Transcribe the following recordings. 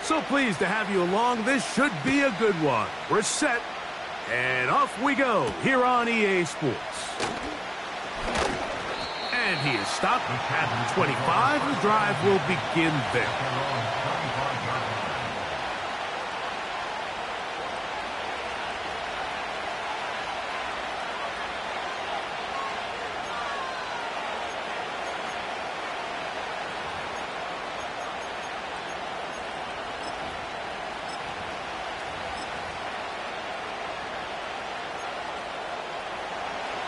So pleased to have you along. This should be a good one. We're set, and off we go here on EA Sports. And he is stopped at the 25. The drive will begin there.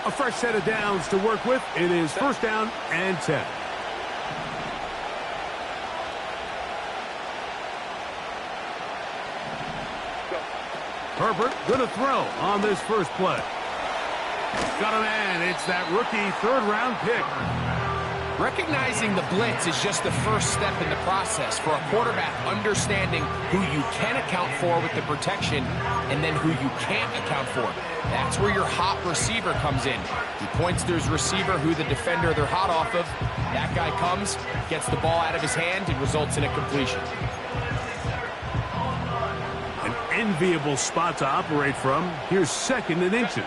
A fresh set of downs to work with. It is first down and 10. Herbert going to throw on this first play. Got a man. It's that rookie third-round pick. Recognizing the blitz is just the first step in the process for a quarterback understanding who you can account for with the protection and then who you can't account for. That's where your hot receiver comes in. He points to his receiver who the defender they're hot off of. That guy comes, gets the ball out of his hand, and results in a completion. An enviable spot to operate from. Here's second and inches.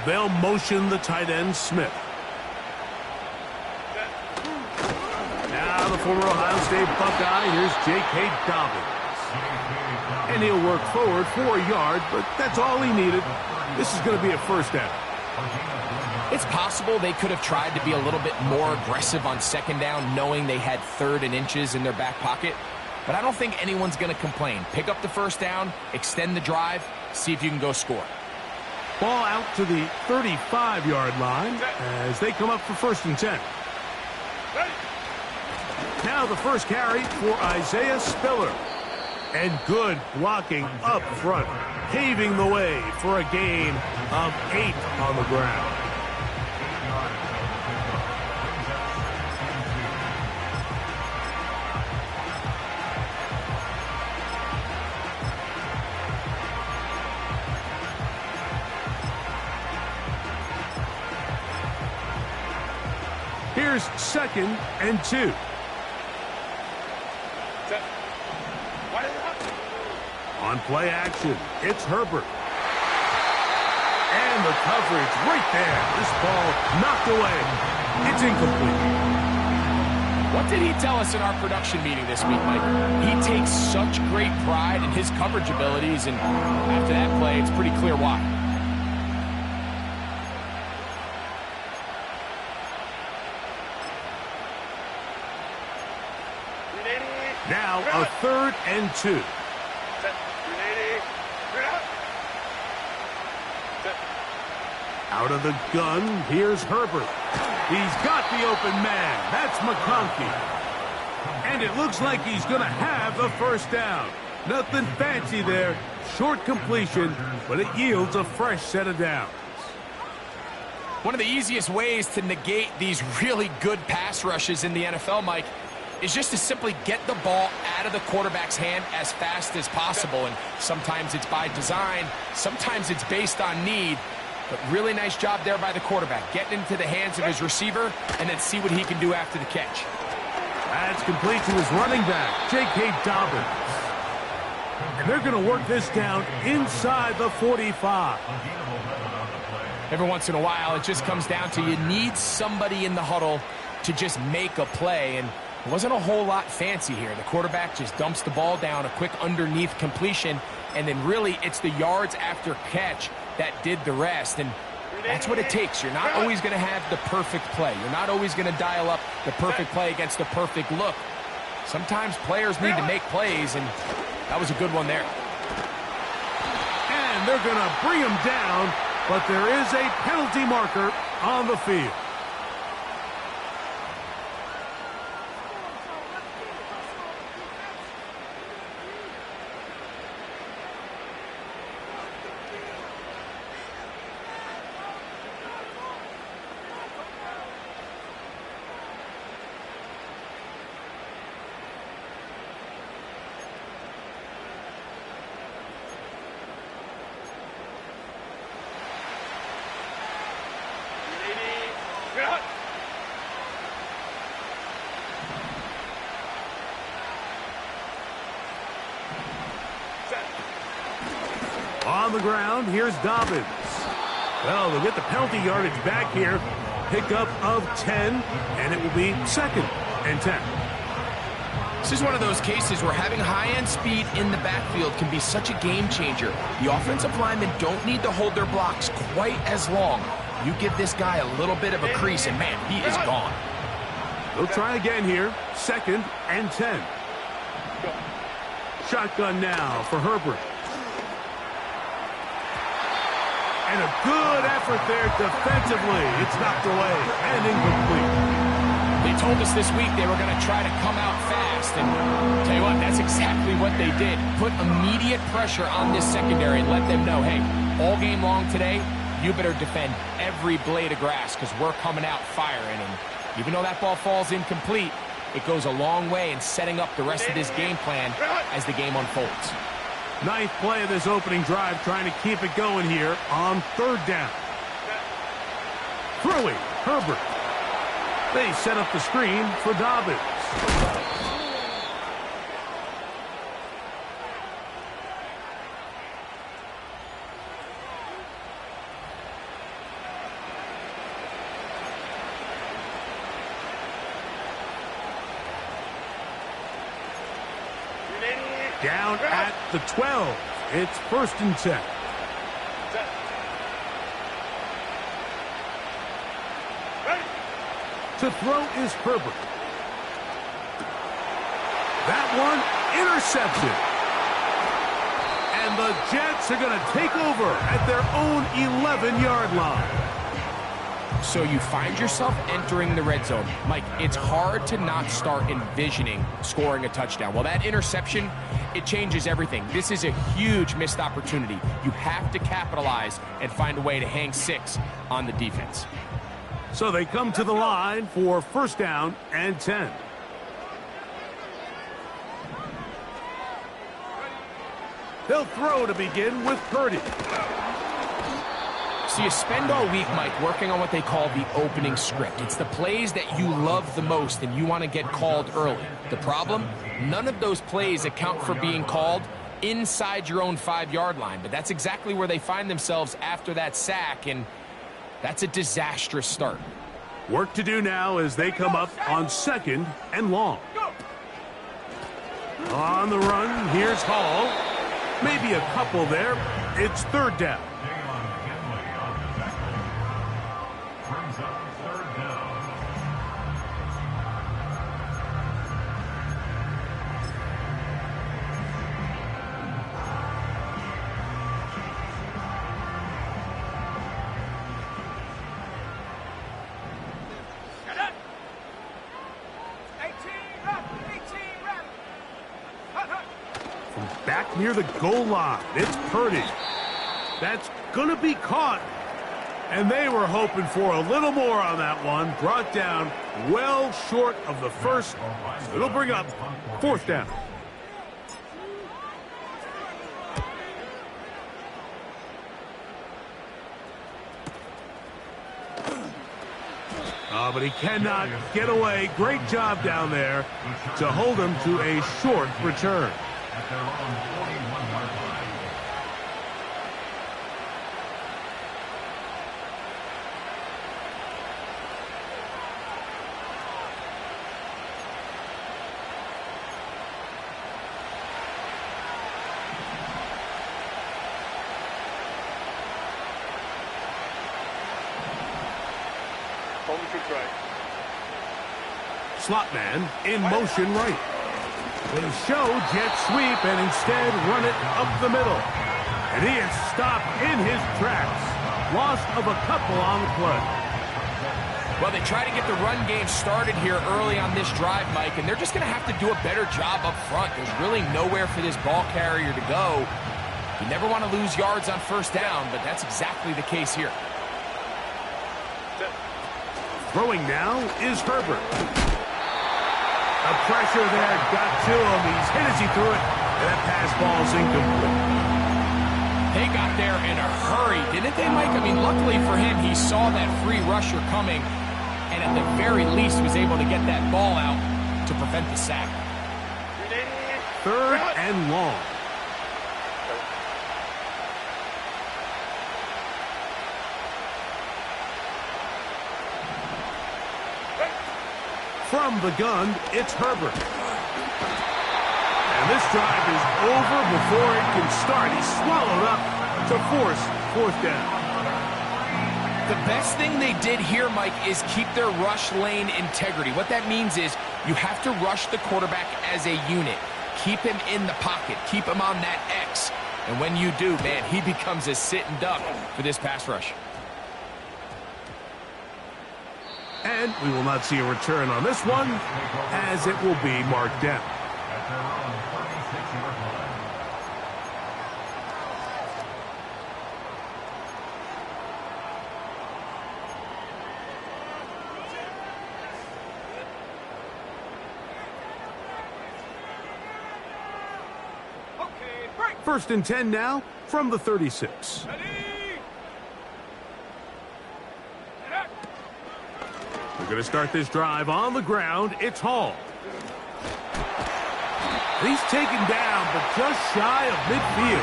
They'll motion the tight end, Smith. Now the former Ohio State Buckeye, here's J.K. Dobbins. And he'll work forward for a yard, but that's all he needed. This is going to be a first down. It's possible they could have tried to be a little bit more aggressive on second down, knowing they had third and inches in their back pocket. But I don't think anyone's going to complain. Pick up the first down, extend the drive, see if you can go score. Ball out to the 35-yard line as they come up for first and 10. Now the first carry for Isaiah Spiller. And good blocking up front, paving the way for a gain of 8 on the ground. Here's second and 2. On play action, it's Herbert. And the coverage right there. This ball knocked away. It's incomplete. What did he tell us in our production meeting this week, Mike? He takes such great pride in his coverage abilities, and after that play, it's pretty clear why. Now a third and 2. Out of the gun, here's Herbert. He's got the open man. That's McConkey. And it looks like he's going to have the first down. Nothing fancy there. Short completion, but it yields a fresh set of downs. One of the easiest ways to negate these really good pass rushes in the NFL, Mike, is just to simply get the ball out of the quarterback's hand as fast as possible. And sometimes it's by design, sometimes it's based on need. But really nice job there by the quarterback, getting into the hands of his receiver and then see what he can do after the catch. That's complete to his running back, J.K. Dobbins. And they're going to work this down inside the 45. Every once in a while, it just comes down to you need somebody in the huddle to just make a play. And it wasn't a whole lot fancy here. The quarterback just dumps the ball down, a quick underneath completion, and then really it's the yards after catch that did the rest. And that's what it takes. You're not always going to have the perfect play. You're not always going to dial up the perfect play against the perfect look. Sometimes players need to make plays, and that was a good one there. And they're going to bring him down, but there is a penalty marker on the field. On the ground, here's Dobbins. Well, they'll get the penalty yardage back here. Pickup of 10, and it will be 2nd and 10. This is one of those cases where having high-end speed in the backfield can be such a game changer. The offensive linemen don't need to hold their blocks quite as long. You give this guy a little bit of a crease, and man, he is gone. They'll try again here. 2nd and 10. Shotgun now for Herbert. And a good effort there defensively. It's knocked away and incomplete. They told us this week they were going to try to come out fast. And tell you what, that's exactly what they did. Put immediate pressure on this secondary and let them know, hey, all game long today, you better defend every blade of grass because we're coming out firing. And even though that ball falls incomplete, it goes a long way in setting up the rest of this game plan as the game unfolds. Ninth play of this opening drive, trying to keep it going here on 3rd down. Throwing, Herbert. They set up the screen for Dobbins. Down at the 12. It's 1st and 10. To throw is Herbert. That one intercepted. And the Jets are going to take over at their own 11-yard line. So you find yourself entering the red zone. Mike, it's hard to not start envisioning scoring a touchdown. Well, that interception, it changes everything. This is a huge missed opportunity. You have to capitalize and find a way to hang 6 on the defense. So they come to the line for 1st down and 10. They'll throw to begin with Purdy. So you spend all week, Mike, working on what they call the opening script. It's the plays that you love the most and you want to get called early. The problem? None of those plays account for being called inside your own 5-yard line. But that's exactly where they find themselves after that sack, and that's a disastrous start. Work to do now as they come up on 2nd and long. On the run, here's Hall. Maybe a couple there. It's 3rd down. Back near the goal line, it's Purdy. That's going to be caught. And they were hoping for a little more on that one. Brought down well short of the first. So it'll bring up 4th down. But he cannot get away. Great job down there to hold him to a short return. At their own 41-yard line. Slot man in motion right. They show jet sweep and instead run it up the middle. And he is stopped in his tracks. Loss of a couple on the play. Well, they try to get the run game started here early on this drive, Mike, and they're just going to have to do a better job up front. There's really nowhere for this ball carrier to go. You never want to lose yards on 1st down, but that's exactly the case here. Throwing now is Herbert. The pressure there got to him. He's hit as he threw it, and that pass ball's incomplete. They got there in a hurry, didn't they, Mike? I mean, luckily for him, he saw that free rusher coming, and at the very least was able to get that ball out to prevent the sack. 3rd and long. From the gun, it's Herbert. And this drive is over before it can start. He's swallowed up to force fourth down. The best thing they did here, Mike, is keep their rush lane integrity. What that means is you have to rush the quarterback as a unit. Keep him in the pocket. Keep him on that X. And when you do, man, he becomes a sitting duck for this pass rush. And we will not see a return on this one, as it will be marked down. First and 10 now from the 36. We're going to start this drive on the ground. It's Hall. He's taken down, but just shy of midfield.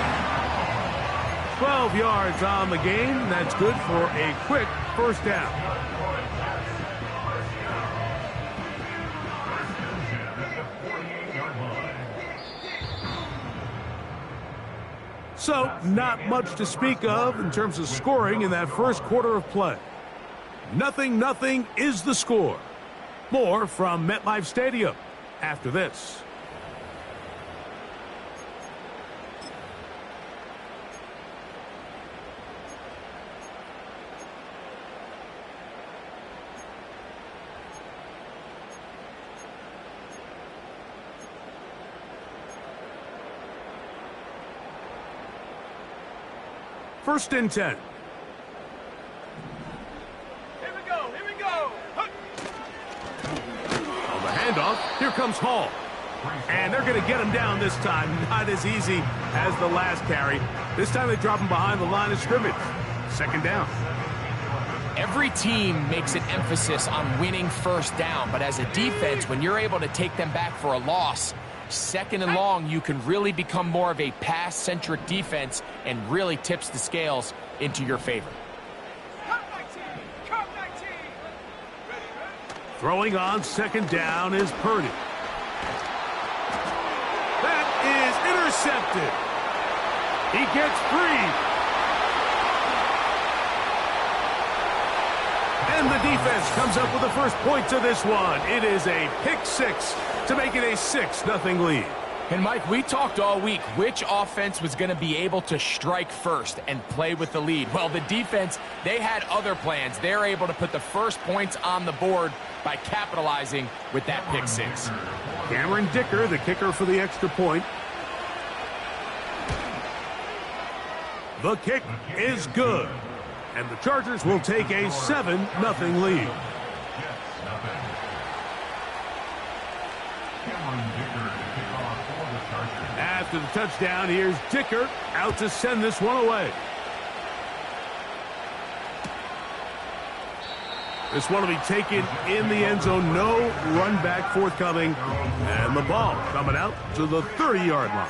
12 yards on the game. That's good for a quick first down. So, not much to speak of in terms of scoring in that first quarter of play. 0-0 is the score. More from MetLife Stadium after this. First and 10. Here we go, here we go. On the handoff, here comes Hall. And they're going to get him down this time. Not as easy as the last carry. This time they drop him behind the line of scrimmage. Second down. Every team makes an emphasis on winning first down, but as a defense, when you're able to take them back for a loss, second and long, you can really become more of a pass-centric defense and really tips the scales into your favor. Throwing on second down is Purdy. That is intercepted. He gets free. And the defense comes up with the first point to this one. It is a pick six to make it a 6-0 lead. And, Mike, we talked all week which offense was going to be able to strike first and play with the lead. Well, the defense, they had other plans. They're able to put the first points on the board by capitalizing with that pick six. Cameron Dicker, the kicker for the extra point. The kick is good. And the Chargers will take a 7-0 lead. After the touchdown, here's Dicker out to send this one away. This one will be taken in the end zone. No run back forthcoming. And the ball coming out to the 30-yard line.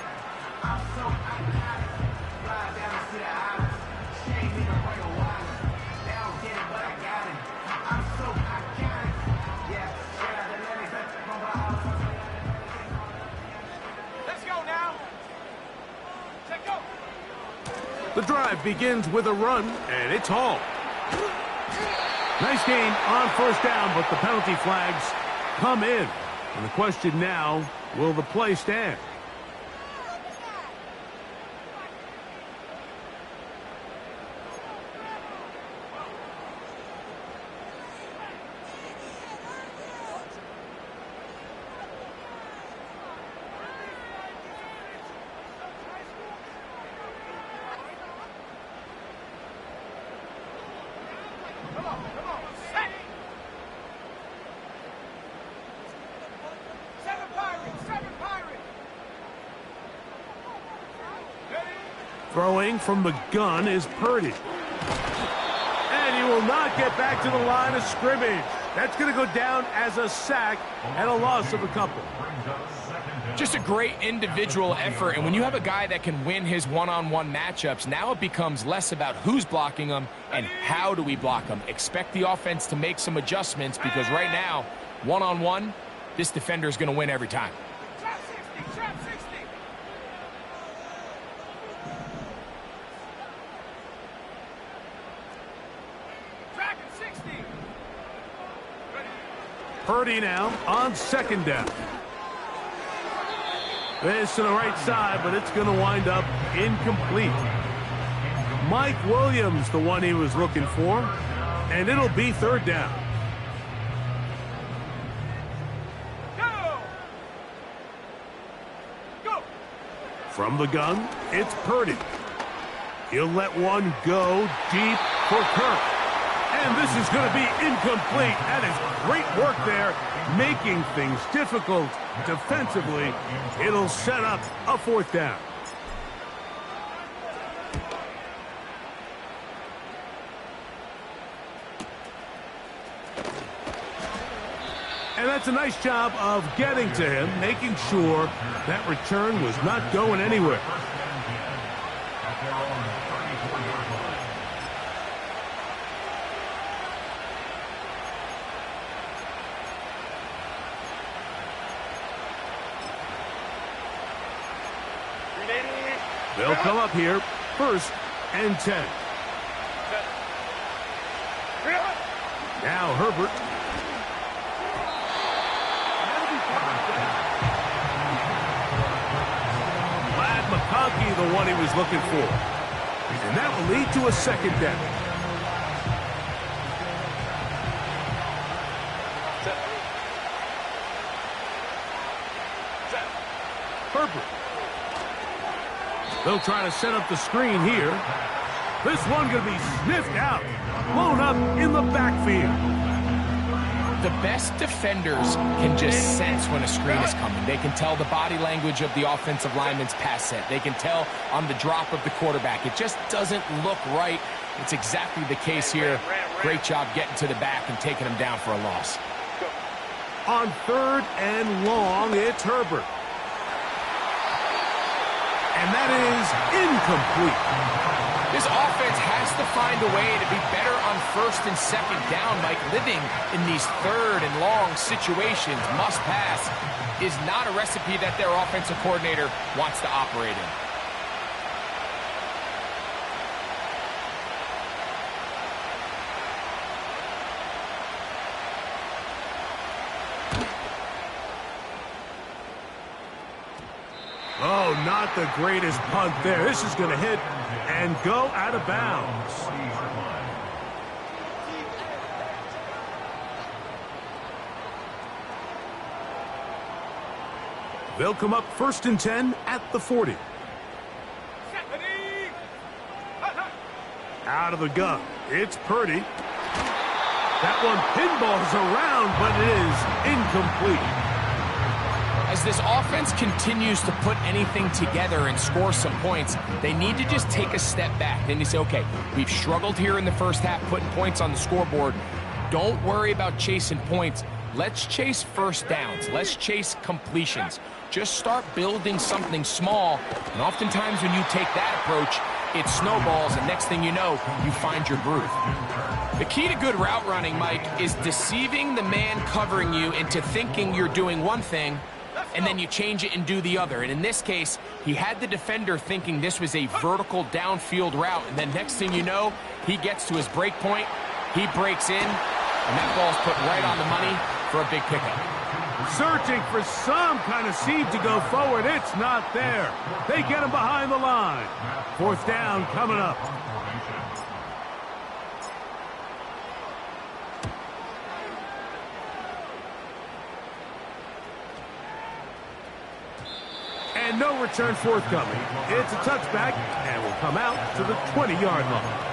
The drive begins with a run, and it's Hall. Nice gain on first down, but the penalty flags come in. And the question now, will the play stand? Throwing from the gun is Purdy. And he will not get back to the line of scrimmage. That's going to go down as a sack and a loss of a couple. Just a great individual effort, and when you have a guy that can win his one-on-one matchups, now it becomes less about who's blocking him and how do we block him. Expect the offense to make some adjustments because right now One-on-one, this defender is going to win every time. Trap 60, trap 60. Tracking 60. Ready. Purdy now on second down. This to the right side, but it's going to wind up incomplete. Mike Williams, the one he was looking for, and it'll be third down. Go. Go. From the gun, it's Purdy. He'll let one go deep for Kirk. And this is going to be incomplete. That is great work there, making things difficult defensively. It'll set up a fourth down. And that's a nice job of getting to him, making sure that return was not going anywhere. They'll come up here, 1st and 10. Now Herbert. McConkey, the one he was looking for. And that will lead to a second down. Herbert. They'll try to set up the screen here. This one going to be sniffed out. Blown up in the backfield. The best defenders can just sense when a screen is coming. They can tell the body language of the offensive lineman's pass set. They can tell on the drop of the quarterback. It just doesn't look right. It's exactly the case here. Great job getting to the back and taking him down for a loss. On 3rd and long, it's Herbert. And that is incomplete. This offense has to find a way to be better on 1st and 2nd down. Mike, living in these 3rd and long situations, must pass, is not a recipe that their offensive coordinator wants to operate in. Oh, not the greatest punt there. This is going to hit and go out of bounds. They'll come up 1st and 10 at the 40. Out of the gun, it's Purdy. That one pinballs around, but it is incomplete. As this offense continues to put anything together and score some points, they need to just take a step back. Then you say, okay, we've struggled here in the first half putting points on the scoreboard. Don't worry about chasing points. Let's chase first downs. Let's chase completions. Just start building something small. And oftentimes when you take that approach, it snowballs, and next thing you know, you find your groove. The key to good route running, Mike, is deceiving the man covering you into thinking you're doing one thing, and then you change it and do the other. And in this case, he had the defender thinking this was a vertical downfield route, and then next thing you know, he gets to his break point, he breaks in, and that ball's put right on the money for a big pickup. Searching for some kind of seed to go forward. It's not there. They get him behind the line. 4th down coming up. And no return forthcoming. It's a touchback and will come out to the 20-yard line.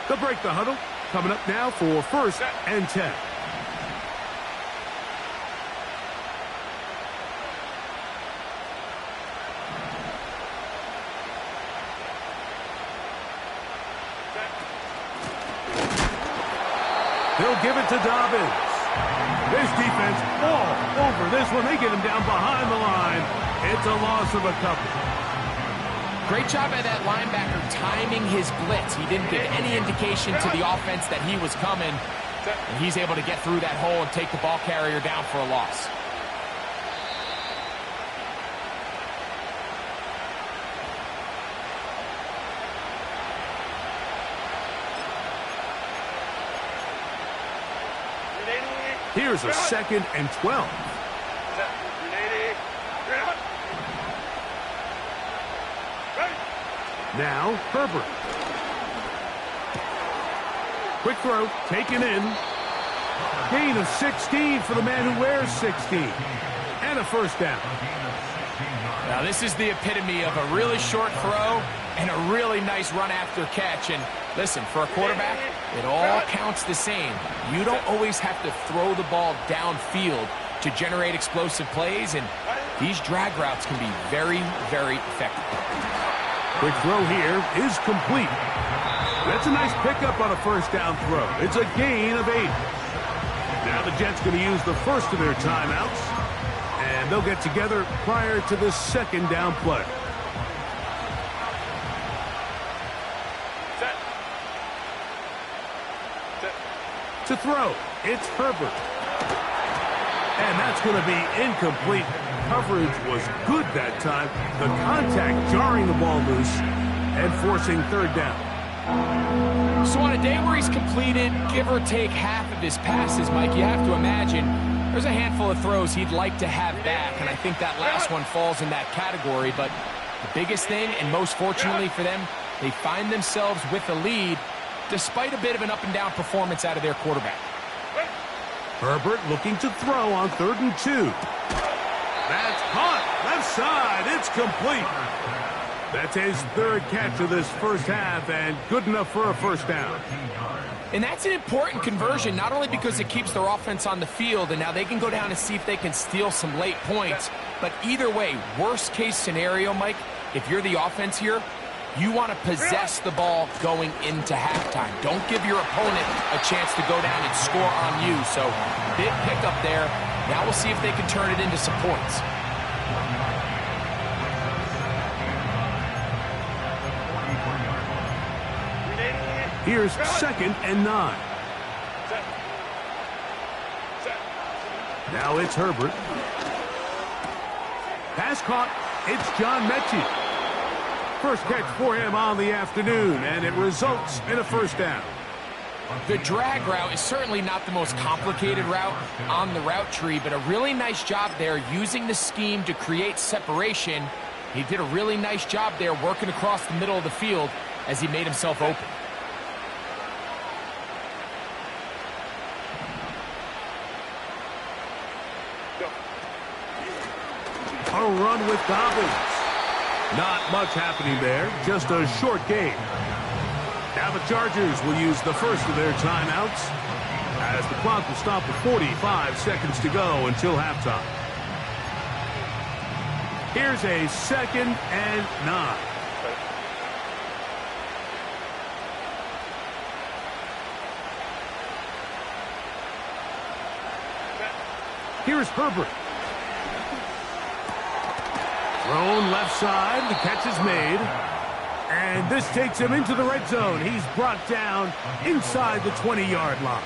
They'll break the huddle. Coming up now for 1st and 10. They'll give it to Dobbins. This defense all over this one. They get him down behind the line. It's a loss of a couple. Great job by that linebacker timing his blitz. He didn't give any indication to the offense that he was coming. And he's able to get through that hole and take the ball carrier down for a loss. Here's a 2nd and 12. Now, Herbert. Quick throw, taken in. Gain of 16 for the man who wears 16. And a first down. Now, this is the epitome of a really short throw and a really nice run after catch. And listen, for a quarterback, it all counts the same. You don't always have to throw the ball downfield to generate explosive plays, and these drag routes can be very, very effective. Quick throw here is complete. That's a nice pickup on a first down throw. It's a gain of 8. Now the Jets going to use the first of their timeouts, and they'll get together prior to the 2nd down play. To throw, it's Herbert. And that's going to be incomplete. Coverage was good that time. The contact jarring the ball loose and forcing 3rd down. So on a day where he's completed, give or take half of his passes, Mike, you have to imagine there's a handful of throws he'd like to have back, and I think that last one falls in that category. But the biggest thing, and most fortunately for them, they find themselves with a lead despite a bit of an up-and-down performance out of their quarterback. Herbert looking to throw on 3rd and 2. That's caught. Left side. It's complete. That's his 3rd catch of this first half, and good enough for a first down. And that's an important conversion, not only because it keeps their offense on the field, and now they can go down and see if they can steal some late points, but either way, worst case scenario, Mike, if you're the offense here, you want to possess the ball going into halftime. Don't give your opponent a chance to go down and score on you. So, big pickup there. Now we'll see if they can turn it into some points. Here's 2nd and 9. Now it's Herbert. Pass caught. It's John Mechie. First catch for him on the afternoon, and it results in a first down. The drag route is certainly not the most complicated route on the route tree, but a really nice job there using the scheme to create separation. He did a really nice job there working across the middle of the field as he made himself open. A run with Dobbins. Not much happening there, just a short game. Now the Chargers will use the first of their timeouts as the clock will stop with 45 seconds to go until halftime. Here's a 2nd and 9. Here's Herbert. Thrown left side, the catch is made. And this takes him into the red zone. He's brought down inside the 20-yard line.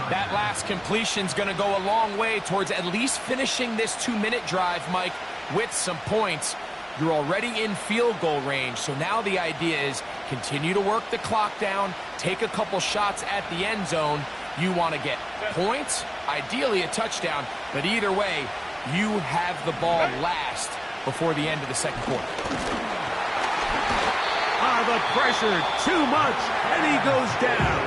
That last completion's going to go a long way towards at least finishing this 2-minute drive, Mike, with some points. You're already in field goal range, so now the idea is continue to work the clock down, take a couple shots at the end zone. You want to get points, ideally a touchdown, but either way, you have the ball last before the end of the second quarter. The pressure, too much, and he goes down.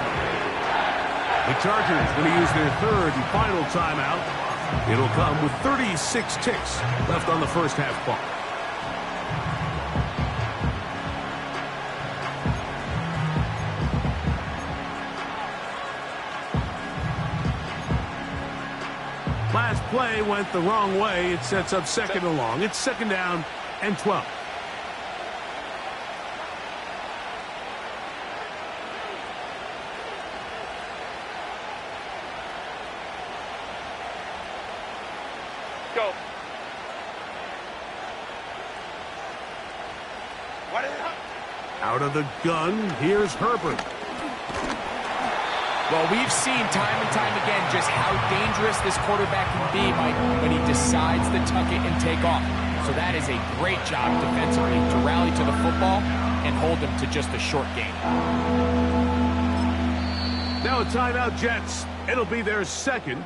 The Chargers going to use their 3rd and final timeout. It'll come with 36 ticks left on the first half clock. Last play went the wrong way. It sets up 2nd and long. It's 2nd down and 12. go. What is it? Out of the gun, here's Herbert. Well, we've seen time and time again just how dangerous this quarterback can be, Mike, when he decides to tuck it and take off. So that is a great job defensively to rally to the football and hold him to just a short gain. Now a timeout, Jets. It'll be their second,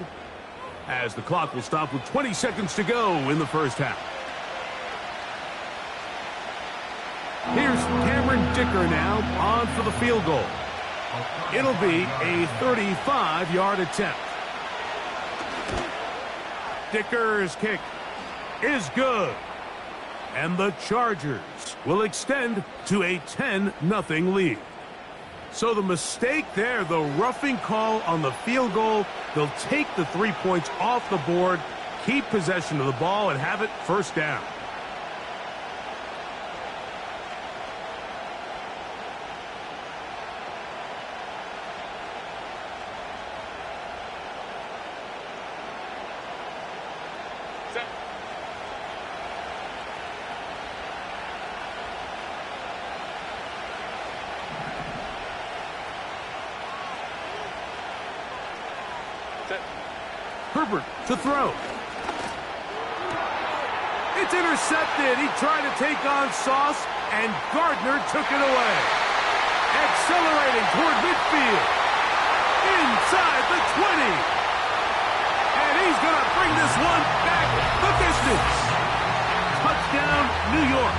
as the clock will stop with 20 seconds to go in the first half. Here's Cameron Dicker now on for the field goal. It'll be a 35-yard attempt. Dicker's kick is good. And the Chargers will extend to a 10-0 lead. So the mistake there, the roughing call on the field goal, they'll take the 3 points off the board, keep possession of the ball, and have it first down. Herbert to throw. It's intercepted. He tried to take on Sauce, and Gardner took it away. Accelerating toward midfield. Inside the 20. And he's going to bring this one back the distance. Touchdown, New York.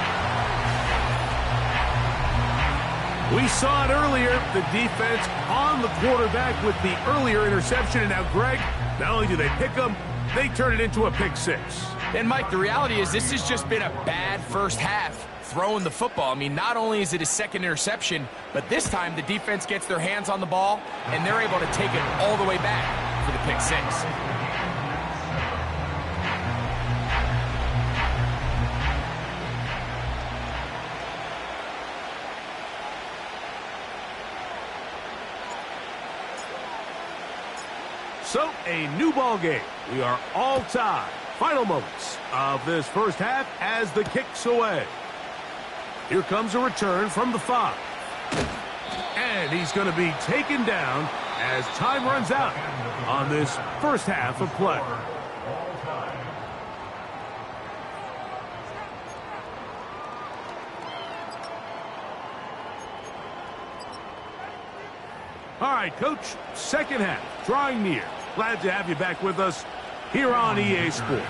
We saw it earlier, the defense on the quarterback with the earlier interception. And now, Greg, not only do they pick them, they turn it into a pick six. And, Mike, the reality is this has just been a bad first half throwing the football. I mean, not only is it a second interception, but this time the defense gets their hands on the ball, and they're able to take it all the way back for the pick six. So, a new ball game. We are all tied. Final moments of this first half as the kick's away. Here comes a return from the 5. And he's going to be taken down as time runs out on this first half of play. All right, Coach, second half, drawing near. Glad to have you back with us here on EA Sports.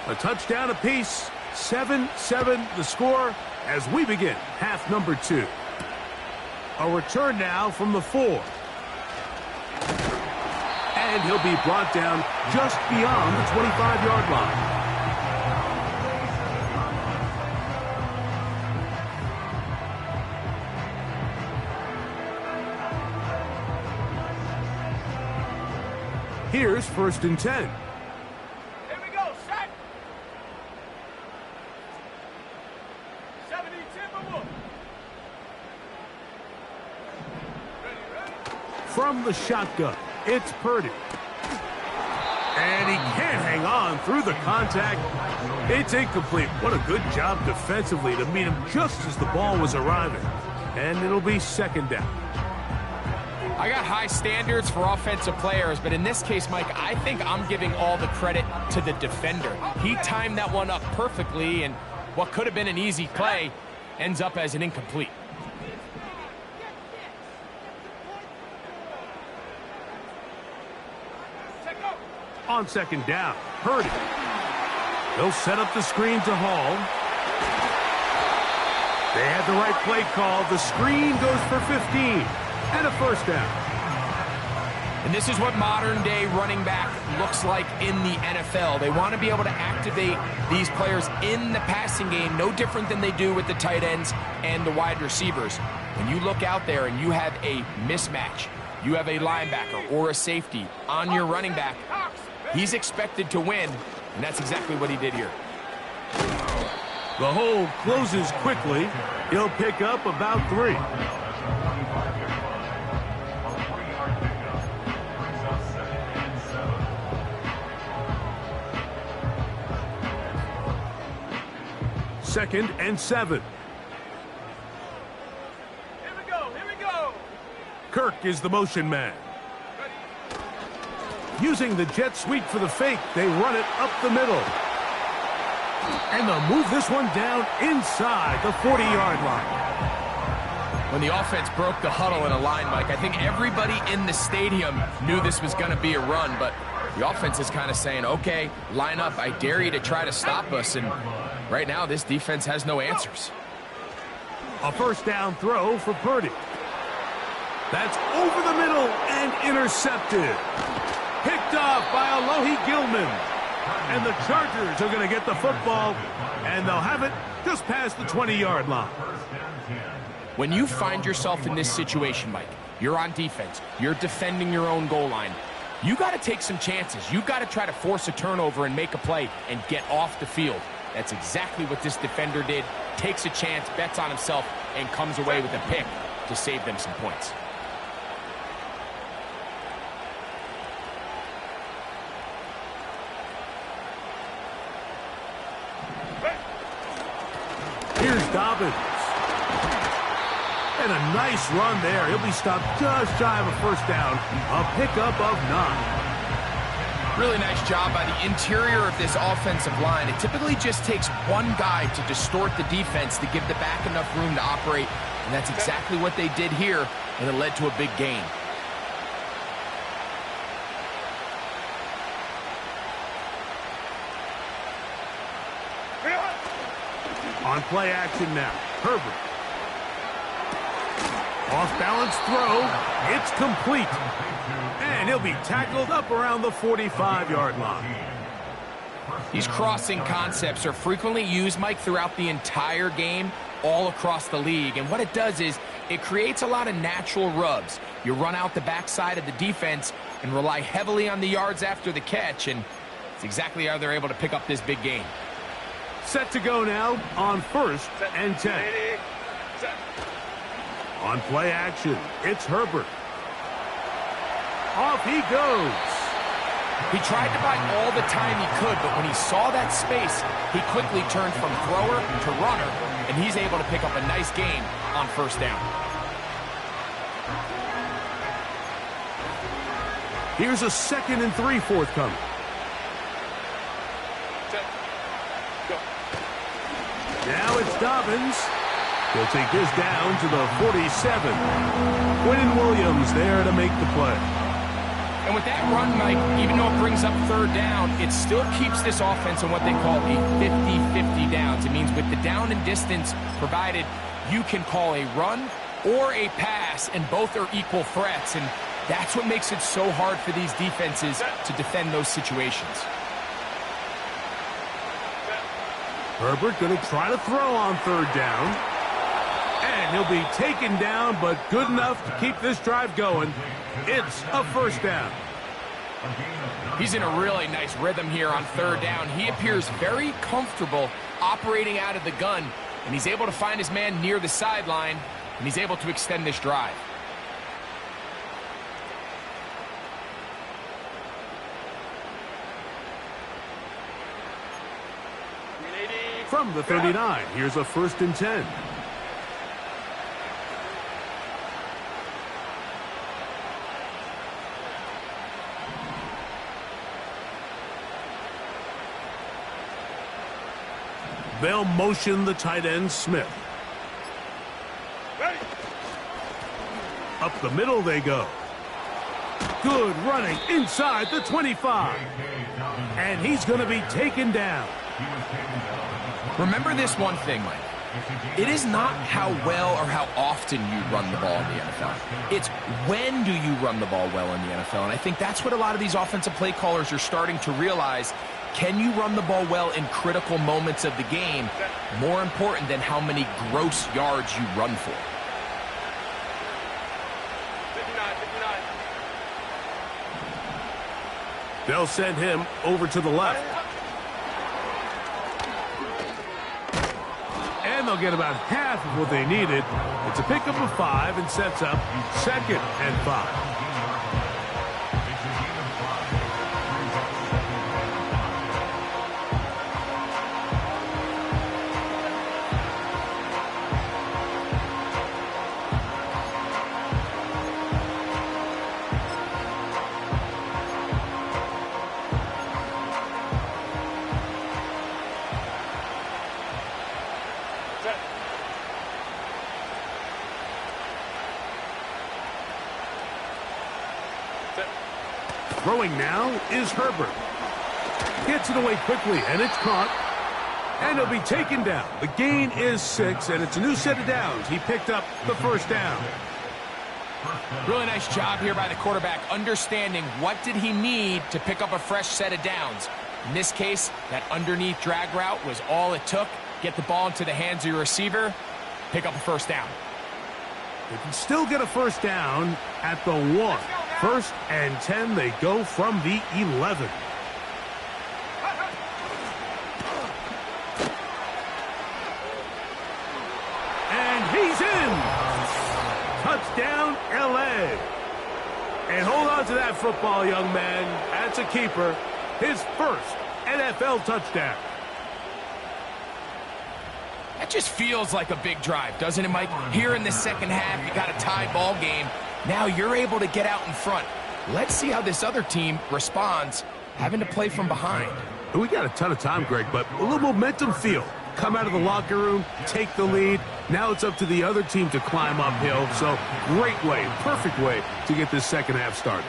A touchdown apiece, 7-7 the score as we begin half number 2. A return now from the 4. And he'll be brought down just beyond the 25-yard line. Here's 1st and 10. Here we go, set. 70 Timberwolves. Ready. From the shotgun, it's Purdy. And he can't hang on through the contact. It's incomplete. What a good job defensively to meet him just as the ball was arriving. And it'll be second down. I got high standards for offensive players, but in this case, Mike, I think I'm giving all the credit to the defender. He timed that one up perfectly, and what could have been an easy play ends up as an incomplete. On second down, Purdy. He'll set up the screen to Hall. They had the right play call. The screen goes for 15. And a first down. And this is what modern-day running back looks like in the NFL. They want to be able to activate these players in the passing game, no different than they do with the tight ends and the wide receivers. When you look out there and you have a mismatch, you have a linebacker or a safety on your running back, he's expected to win, and that's exactly what he did here. The hole closes quickly. He'll pick up about 3. 2nd and 7. Here we go, here we go. Kirk is the motion man. Using the jet sweep for the fake, they run it up the middle. And they'll move this one down inside the 40-yard line. When the offense broke the huddle in a line, Mike, I think everybody in the stadium knew this was going to be a run, but the offense is kind of saying, okay, line up, I dare you to try to stop us, and right now this defense has no answers. A first down throw for Purdy. That's over the middle and intercepted. Picked off by Alohi Gilman. And the Chargers are going to get the football, and they'll have it just past the 20-yard line. When you find yourself in this situation, Mike, you're on defense, you're defending your own goal line, you got to take some chances. You got to try to force a turnover and make a play and get off the field. That's exactly what this defender did. Takes a chance, bets on himself, and comes away with a pick to save them some points. Here's Dobbins. And a nice run there. He'll be stopped just shy of a first down. A pickup of 9. Really nice job by the interior of this offensive line. It typically just takes one guy to distort the defense to give the back enough room to operate, and that's exactly what they did here, and it led to a big gain. On play action now, Herbert. Off-balance throw. It's complete. And he'll be tackled up around the 45-yard line. These crossing concepts are frequently used, Mike, throughout the entire game, all across the league. And what it does is it creates a lot of natural rubs. You run out the backside of the defense and rely heavily on the yards after the catch, and it's exactly how they're able to pick up this big gain. Set to go now on 1st and 10. On play action, it's Herbert. Off he goes. He tried to buy all the time he could, but when he saw that space, he quickly turned from thrower to runner, and he's able to pick up a nice gain on 1st down. Here's a 2nd and 3 forthcoming. Now it's Dobbins. He'll take this down to the 47. Quinn Williams there to make the play. And with that run, Mike, even though it brings up 3rd down, it still keeps this offense in what they call a 50-50 downs. It means with the down and distance provided, you can call a run or a pass, and both are equal threats. And that's what makes it so hard for these defenses to defend those situations. Herbert going to try to throw on 3rd down. And he'll be taken down, but good enough to keep this drive going. It's a 1st down. He's in a really nice rhythm here on 3rd down. He appears very comfortable operating out of the gun, and he's able to find his man near the sideline, and he's able to extend this drive. From the 39, here's a 1st and 10. They'll motion the tight end, Smith. Ready. Up the middle they go. Good running inside the 25. And he's going to be taken down. Remember this one thing, Mike. It is not how well or how often you run the ball in the NFL. It's when do you run the ball well in the NFL. And I think that's what a lot of these offensive play callers are starting to realize. Can you run the ball well in critical moments of the game? More important than how many gross yards you run for. 59, 59. They'll send him over to the left. And they'll get about half of what they needed. It's a pickup of 5 and sets up 2nd and 5. Throwing now is Herbert. Gets it away quickly, and it's caught. And he'll be taken down. The gain is 6, and it's a new set of downs. He picked up the first down. Really nice job here by the quarterback, understanding what did he need to pick up a fresh set of downs. In this case, that underneath drag route was all it took. Get the ball into the hands of your receiver, pick up a first down. They can still get a first down at the 1. First and 10, they go from the 11. And he's in. Touchdown, L.A. And hold on to that football, young man. That's a keeper. His first NFL touchdown. That just feels like a big drive, doesn't it, Mike? Here in the second half, you got a tie ball game. Now you're able to get out in front. Let's see how this other team responds, having to play from behind. We got a ton of time, Greg, but a little momentum feel. Come out of the locker room, take the lead. Now it's up to the other team to climb uphill. So great way, perfect way to get this second half started.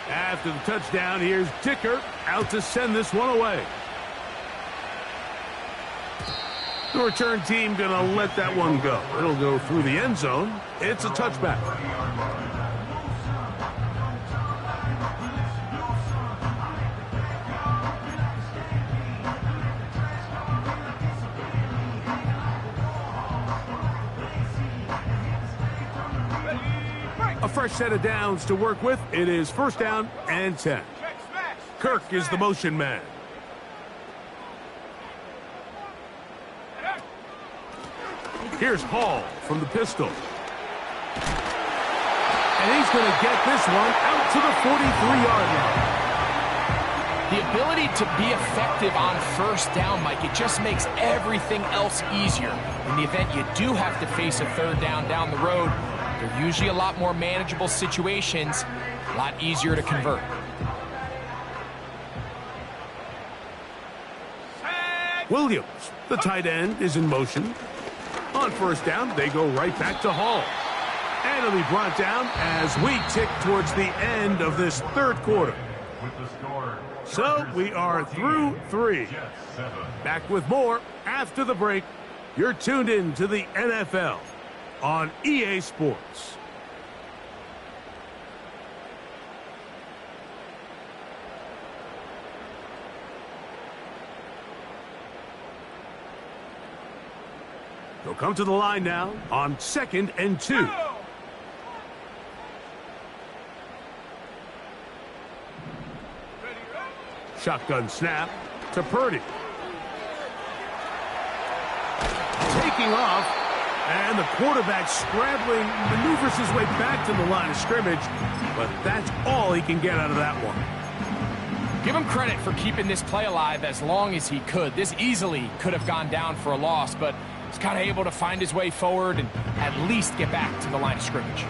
After the touchdown, here's Dicker out to send this one away. The return team going to let that one go. It'll go through the end zone. It's a touchback. A fresh set of downs to work with. It is first down and 10. Kirk is the motion man. Here's Hall from the pistol. And he's going to get this one out to the 43-yard line. The ability to be effective on first down, Mike, it just makes everything else easier. In the event you do have to face a third down the road, they're usually a lot more manageable situations, a lot easier to convert. Williams, the tight end, is in motion. On first down, they go right back to Hall. And it'll be brought down as we tick towards the end of this third quarter. So we are through 3. Back with more after the break. You're tuned in to the NFL on EA Sports. They'll come to the line now on 2nd and 2. Shotgun snap to Purdy. Taking off, and the quarterback scrambling, maneuvers his way back to the line of scrimmage, but that's all he can get out of that one. Give him credit for keeping this play alive as long as he could. This easily could have gone down for a loss, but he's kind of able to find his way forward and at least get back to the line of scrimmage.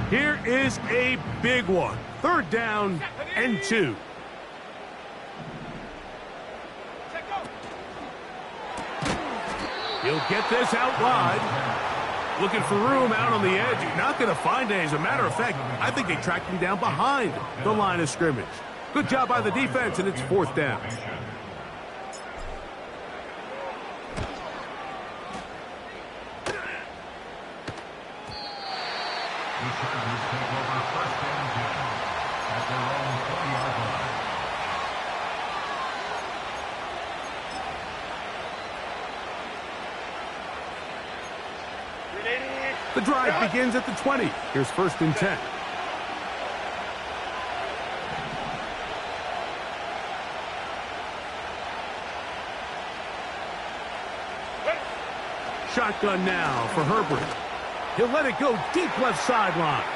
Here is a big one. 3rd down and 2. He'll get this out wide. Looking for room out on the edge. You're not going to find it. As a matter of fact, I think they tracked him down behind the line of scrimmage. Good job by the defense, and it's 4th down. The drive begins at the 20. Here's 1st and 10. Shotgun now for Herbert. He'll let it go deep left sideline.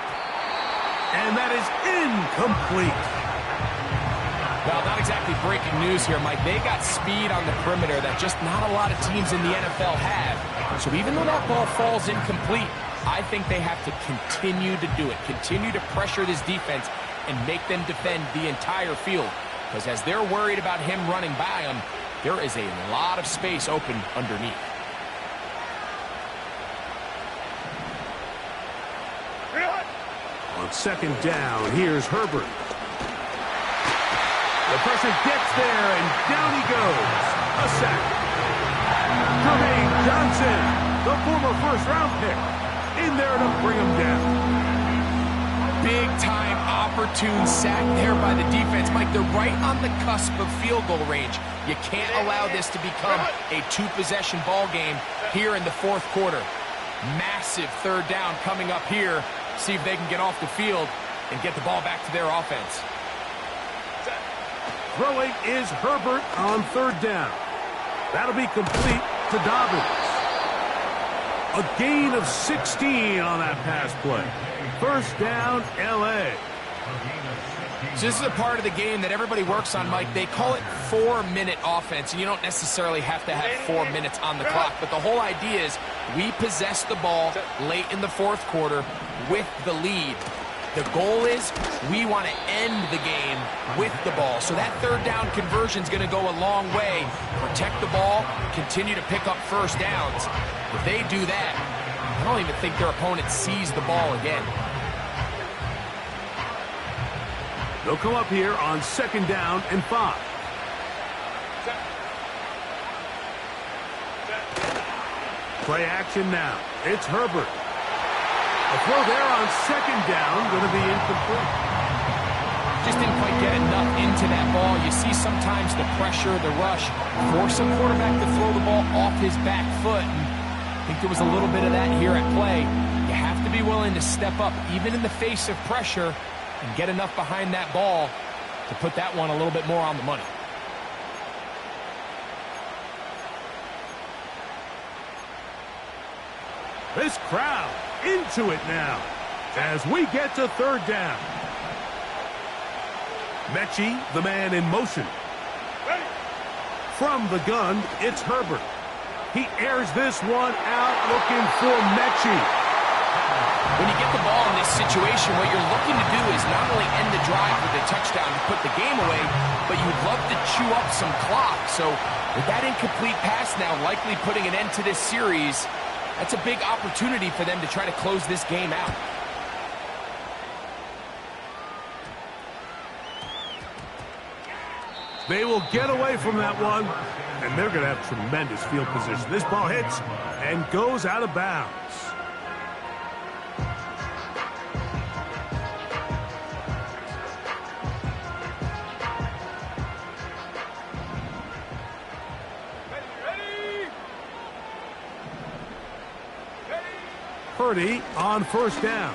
And that is incomplete. Well, not exactly breaking news here, Mike. They got speed on the perimeter that just not a lot of teams in the NFL have. So even though that ball falls incomplete, I think they have to continue to do it. Continue to pressure this defense and make them defend the entire field. Because as they're worried about him running by them, there is a lot of space open underneath. On it's second down. Here's Herbert. The pressure gets there, and down he goes. A sack. Jermaine Johnson, the former first-round pick, in there to bring him down. Big-time opportune sack there by the defense. Mike, they're right on the cusp of field goal range. You can't allow this to become a two-possession ball game here in the fourth quarter. Massive third down coming up here. See if they can get off the field and get the ball back to their offense. Throwing is Herbert on third down. That'll be complete to Dobbins. A gain of 16 on that pass play. First down, L.A. So this is a part of the game that everybody works on, Mike. They call it 4-minute offense, and you don't necessarily have to have 4 minutes on the clock. But the whole idea is we possess the ball late in the fourth quarter with the lead. The goal is we want to end the game with the ball. So that third down conversion is going to go a long way. Protect the ball, continue to pick up first downs. If they do that, I don't even think their opponent sees the ball again. They'll come up here on second down and 5. Play action now. It's Herbert. A throw there on second down, going to be incomplete. Just didn't quite get enough into that ball. You see sometimes the pressure, the rush, force a quarterback to throw the ball off his back foot. And I think there was a little bit of that here at play. You have to be willing to step up, even in the face of pressure, and get enough behind that ball to put that one a little bit more on the money. This crowd into it now as we get to third down. Mechie, the man in motion. From the gun, it's Herbert. He airs this one out looking for Mechie. When you get the ball in this situation, what you're looking to do is not only end the drive with a touchdown to put the game away, but you'd love to chew up some clock. So with that incomplete pass now likely putting an end to this series, that's a big opportunity for them to try to close this game out. They will get away from that one, and they're going to have tremendous field position. This ball hits and goes out of bounds. Purdy on first down.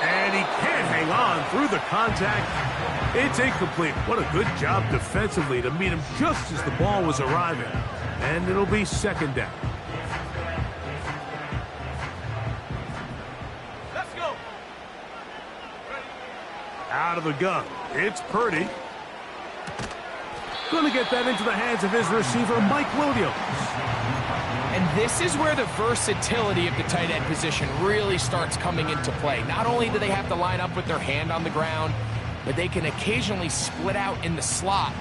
And he can't hang on through the contact. It's incomplete. What a good job defensively to meet him just as the ball was arriving. And it'll be second down. Let's go. Out of the gun. It's Purdy. Going to get that into the hands of his receiver, Mike Williams. And this is where the versatility of the tight end position really starts coming into play. Not only do they have to line up with their hand on the ground, but they can occasionally split out in the slot.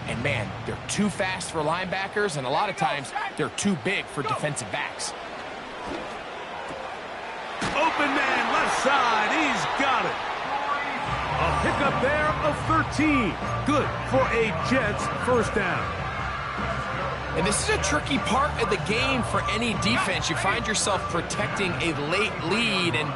And man, they're too fast for linebackers, and a lot of times they're too big for defensive backs. Open man, left side. He's got it. A pickup there of 13. Good for a Jets first down. And this is a tricky part of the game for any defense. You find yourself protecting a late lead, and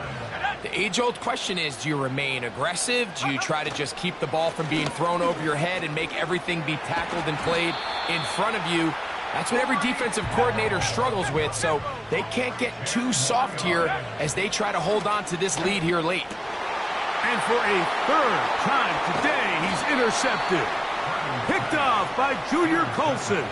the age-old question is, do you remain aggressive? Do you try to just keep the ball from being thrown over your head and make everything be tackled and played in front of you? That's what every defensive coordinator struggles with, so they can't get too soft here as they try to hold on to this lead here late. And for a third time today, he's intercepted. Picked off by Junior Colson.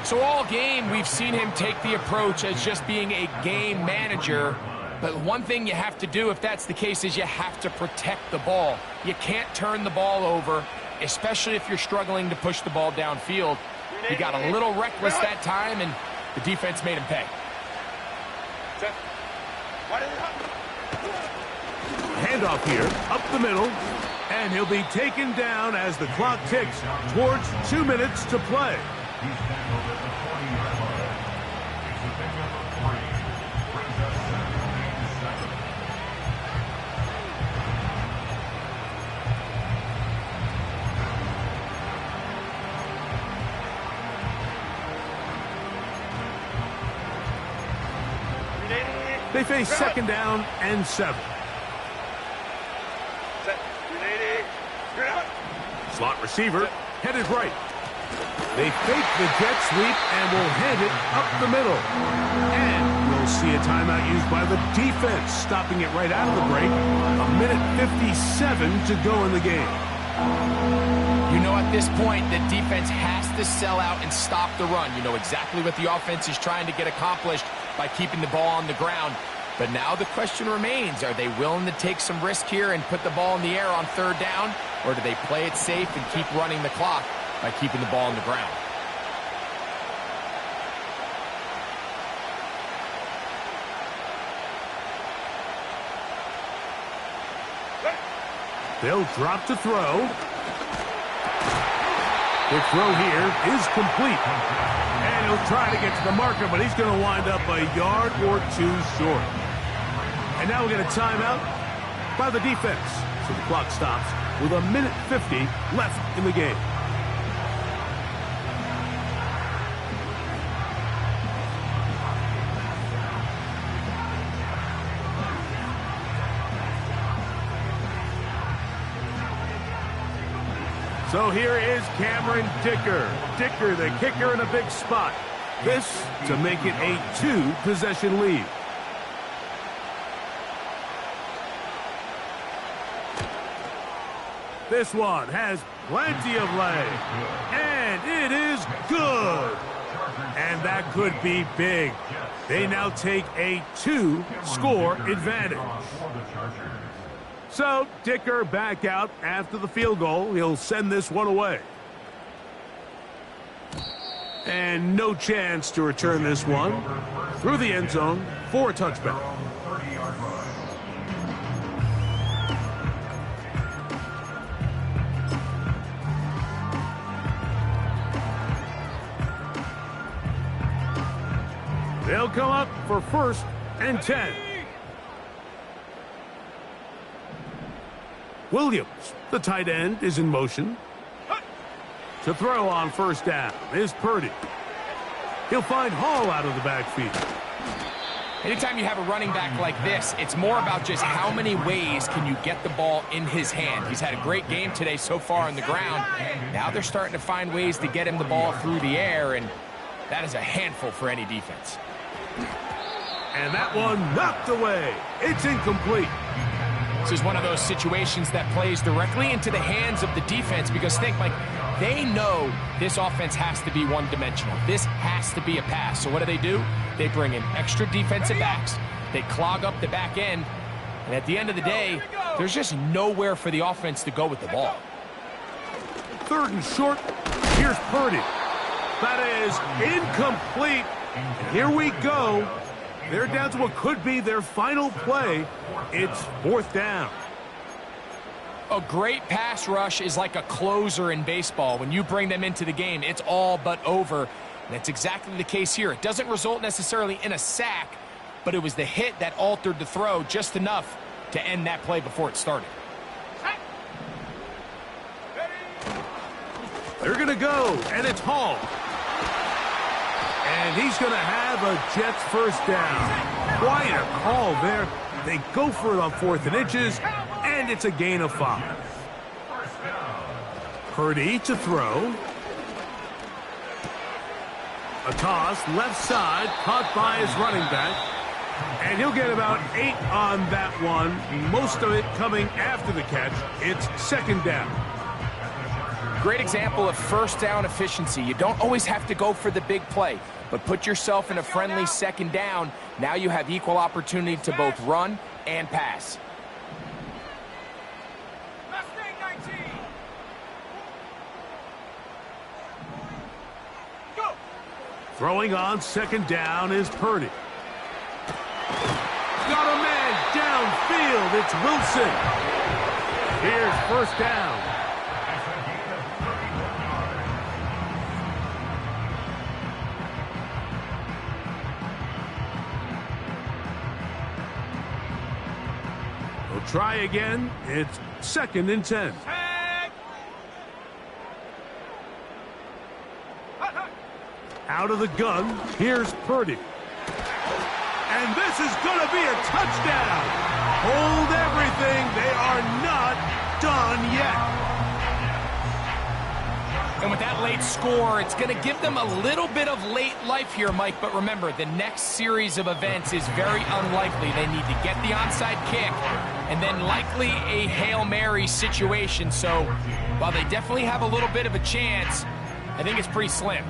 So all game, we've seen him take the approach as just being a game manager. But one thing you have to do if that's the case is you have to protect the ball. You can't turn the ball over, especially if you're struggling to push the ball downfield. He got a little reckless that time, and the defense made him pay. Handoff here, up the middle, and he'll be taken down as the clock ticks towards 2 minutes to play. They face second down and 7. Set. 380. You're out. Slot receiver headed right. They fake the jet sweep and will hand it up the middle. And we'll see a timeout used by the defense, stopping it right out of the break. 1:57 to go in the game. You know, at this point, the defense has to sell out and stop the run. You know exactly what the offense is trying to get accomplished by keeping the ball on the ground. But now the question remains, are they willing to take some risk here and put the ball in the air on 3rd down? Or do they play it safe and keep running the clock by keeping the ball on the ground? They'll drop to throw. The throw here is complete. And he'll try to get to the marker, but he's going to wind up a yard or 2 short. And now we get a timeout by the defense. So the clock stops with 1:50 left in the game. So here is Cameron Dicker. Dicker, the kicker, in a big spot. This to make it a 2-possession lead. This one has plenty of leg. And it is good. And that could be big. They now take a 2-score advantage. So, Dicker back out after the field goal. He'll send this one away. And no chance to return this one through the end zone for a touchback. They'll come up for 1st and 10. Williams, the tight end, is in motion. To throw on 1st down is Purdy. He'll find Hall out of the backfield. Anytime you have a running back like this, it's more about just how many ways can you get the ball in his hand. He's had a great game today so far on the ground. Now they're starting to find ways to get him the ball through the air, and that is a handful for any defense. And that one knocked away. It's incomplete. This is one of those situations that plays directly into the hands of the defense, because think, like, they know this offense has to be one-dimensional. This has to be a pass. So what do? They bring in extra defensive backs. They clog up the back end. And at the end of the day, there's just nowhere for the offense to go with the ball. 3rd and short. Here's Purdy. That is incomplete. And here we go. They're down to what could be their final play. It's 4th down. A great pass rush is like a closer in baseball. When you bring them into the game, it's all but over. And that's exactly the case here. It doesn't result necessarily in a sack, but it was the hit that altered the throw just enough to end that play before it started. They're going to go, and it's Hall. And he's going to have a Jets 1st down. Quite a call there. They go for it on 4th and inches, and it's a gain of 5. Purdy to throw. A toss, left side, caught by his running back. And he'll get about 8 on that one, most of it coming after the catch. It's 2nd down. Great example of 1st down efficiency. You don't always have to go for the big play, but put yourself in a friendly 2nd down. Now you have equal opportunity to both run and pass. Go. Throwing on 2nd down is Purdy. Got a man downfield. It's Wilson. Here's 1st down. We'll try again. It's 2nd and 10. Out of the gun, here's Purdy. And this is going to be a touchdown. Hold everything. They are not done yet. And with that late score, it's going to give them a little bit of late life here, Mike. But remember, the next series of events is very unlikely. They need to get the onside kick and then likely a Hail Mary situation. So while they definitely have a little bit of a chance, I think it's pretty slim.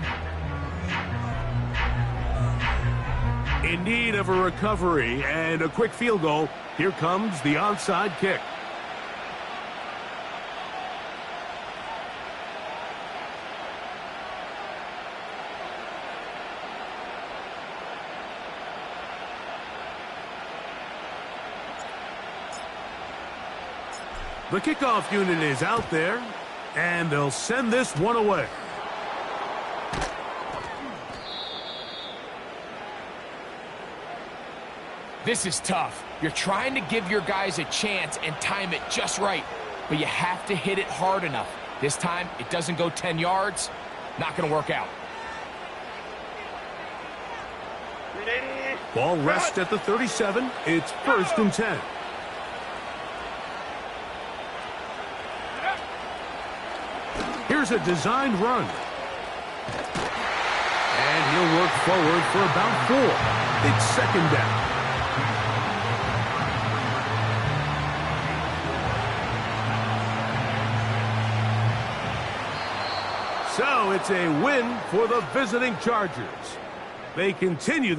In need of a recovery and a quick field goal, here comes the onside kick. The kickoff unit is out there, and they'll send this one away. This is tough. You're trying to give your guys a chance and time it just right, but you have to hit it hard enough. This time, it doesn't go 10 yards. Not going to work out. Ball rests at the 37. It's 1st and 10. Here's a designed run. And he'll work forward for about 4. It's 2nd down. So it's a win for the visiting Chargers. They continue their